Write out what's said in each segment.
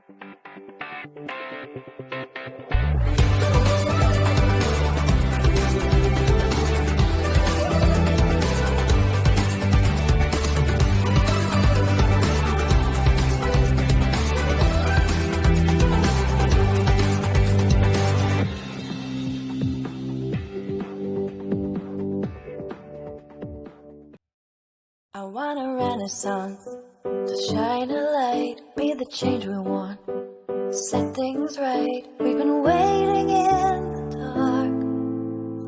I want a renaissance to shine a light, be the change we want, set things right. We've been waiting in the dark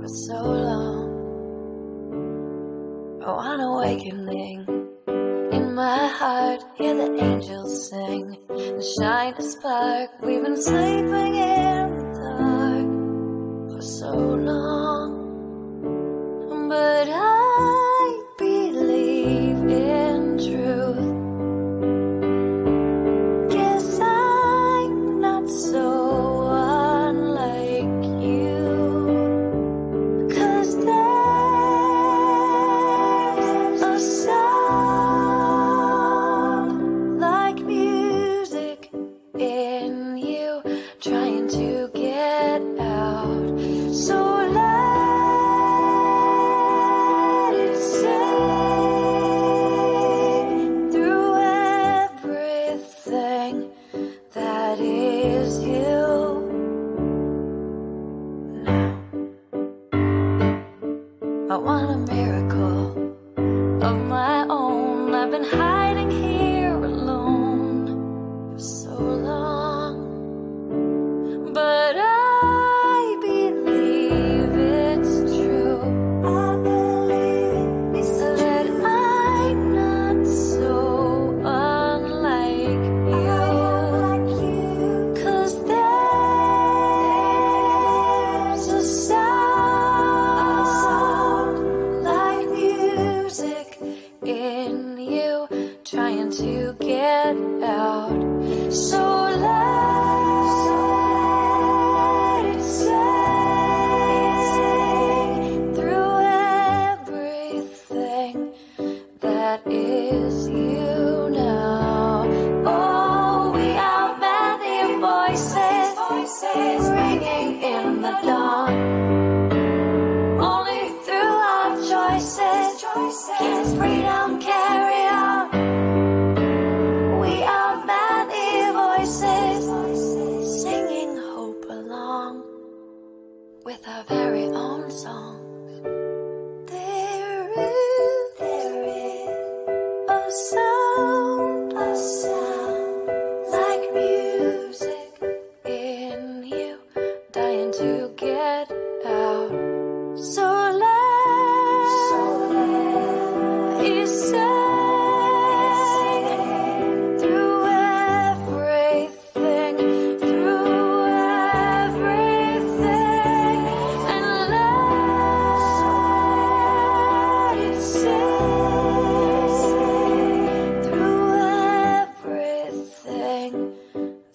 for so long. I want awakening in my heart, hear the angels sing and shine a spark. We've been sleeping in the dark for so long, but I believe in truth. Guess I'm not so unlike you, 'cause there's a sound like music in you, trying to get out. So that is you now. I want a miracle of my own. I've been hiding here alone for so long, but I believe it's true. I believe that I'm not so unlike you. In you, trying to get out. So let it sing through everything that is you now. Oh, we outman the voices ringing in the dawn. Only through our choices can freedom carry on. We outman the voices, singing hope along with our very own songs. There is a sound like music in you, dying to get out. So let it sing through everything, and let it sing through everything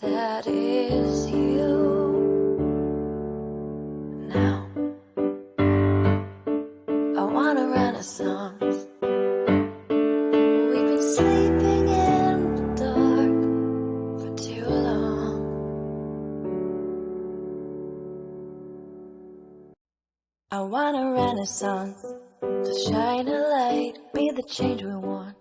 that is you now. I want a renaissance. We've been sleeping in the dark for too long. I want a renaissance to shine a light, be the change we want,